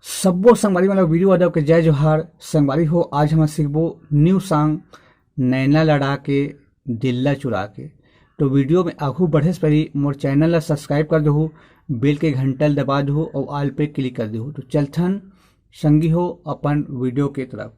सब्बो संगवारी मतलब वीडियो अदब के जय जोहार संगवारी हो। आज हम सीखबो न्यू सॉन्ग नैना लड़ा के दिल्ला चुरा के। तो वीडियो में आगू बढ़े से पहले मोर चैनल ला सब्सक्राइब कर दहु, बेल के घंटल दबा दहु और ऑल पे क्लिक कर दहु। तो चलथन संगी हो अपन वीडियो के तरफ।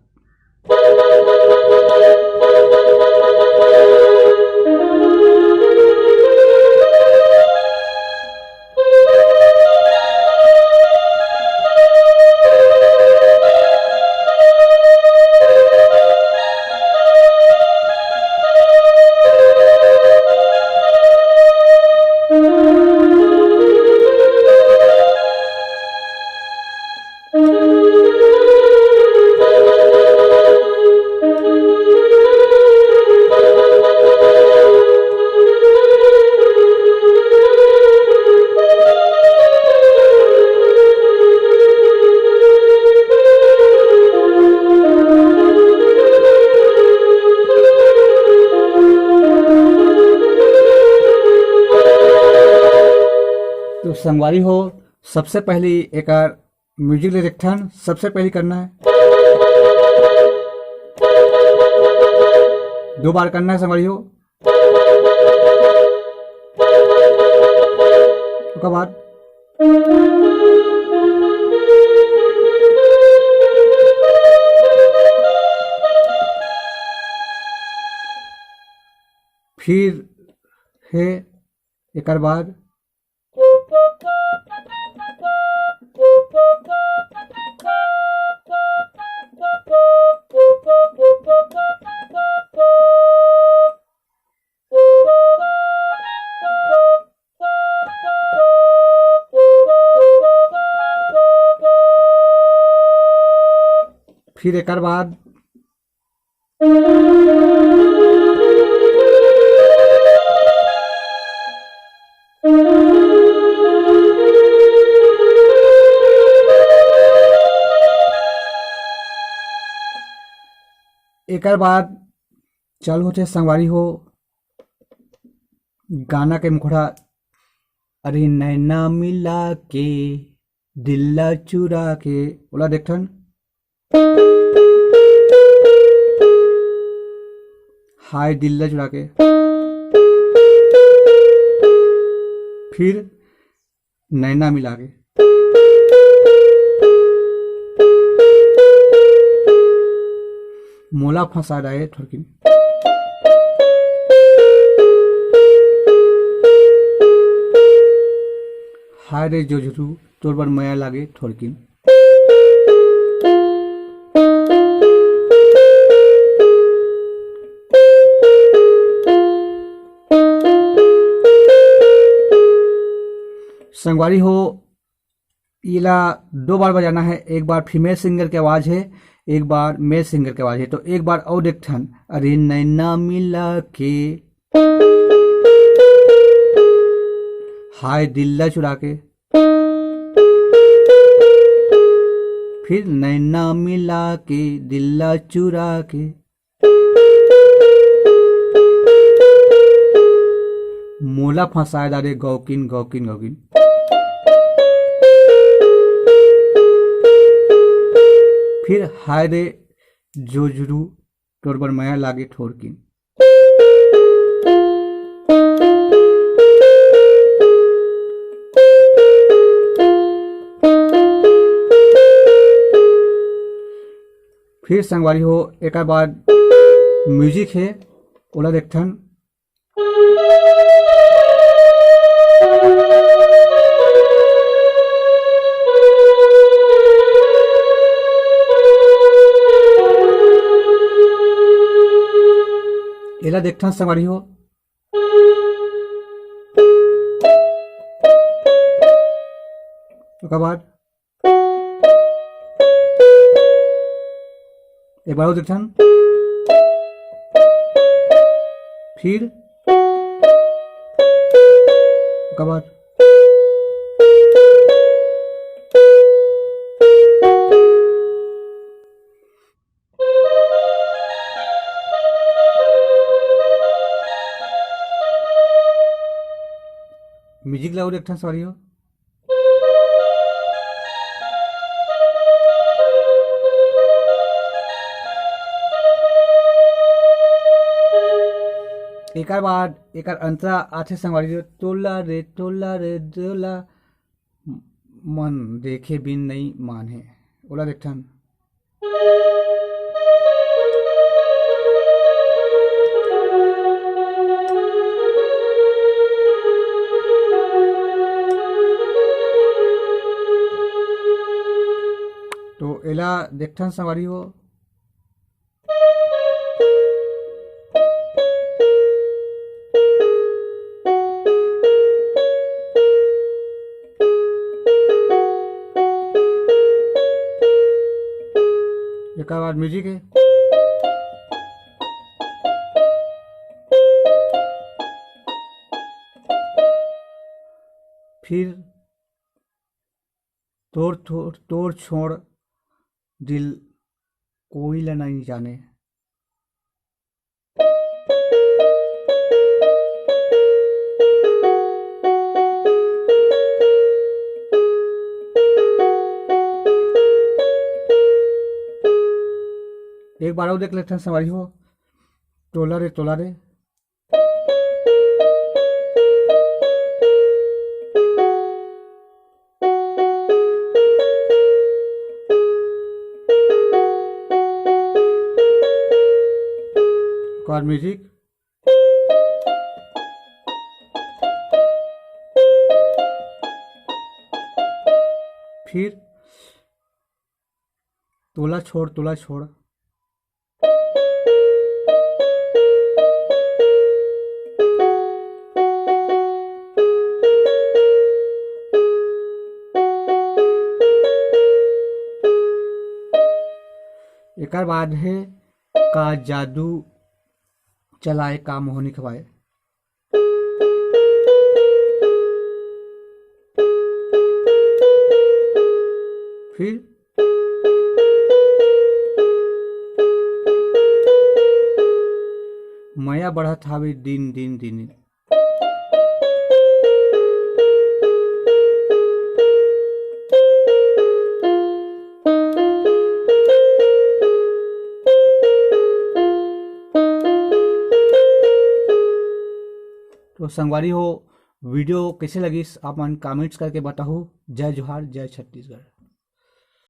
तो संगवारी हो सबसे पहले एक म्यूजिक डायरेक्शन सबसे पहले करना है, 2 बार करना है संगवारी हो। उसके बाद फिर है एक बाद फिर एक बाद चालू होते संगवारी हो गाना के मुखड़ा। अरे नैना मिला के दिल्ला चुरा के बोला देखन। हाय दिल्ला चुरा के, फिर नैना मिला के, मोला फंसा रहे थोड़किन, हाय रे जोजरू तोर पर माया लागे थोड़किन। संगवारी हो इला 2 बार बजाना है, एक बार फीमेल सिंगर की आवाज है, एक बार मेल सिंगर की आवाज है। तो एक बार और देखथन। अरे नैना मिला के हाय दिल्ला चुरा के, फिर नैना मिला के दिल्ला चुरा के, मोला फंसाए दारे गौकिन गौकिन गौकिन। फिर हाय रे जोजरू तोर पर माया लागे ठोरकिन। फिर संगवारी हो एक बाद म्यूजिक है ओला देखथन। एला देखथन संगवारी हो। उसके बाद एक बार और देखथन। फिर उसके बाद म्यूजिक लाओ एक ठन सवारी हो। एक बाद एक अंतरा आथे संगवारी हो, तोला रे तोला मन देखे बिन नहीं माने। ओला देखथन। तो एला देखथन संगवारी हो। एक बाद म्यूजिक है। फिर तोड़ छोड़ दिल कोई ला नहीं जाने। एक बार और देख लेते हैं सवारी हो। तोला रे तोला रे। और म्यूजिक। फिर तोला छोड़। एक बाद है का जादू चलाए का मोहनी खवाए। फिर मया बढ़त हावे दिन दिन दिन। तो संगवारी हो वीडियो कैसे लगी आप मन कमेंट्स करके बताओ। जय जोहार, जय छत्तीसगढ़।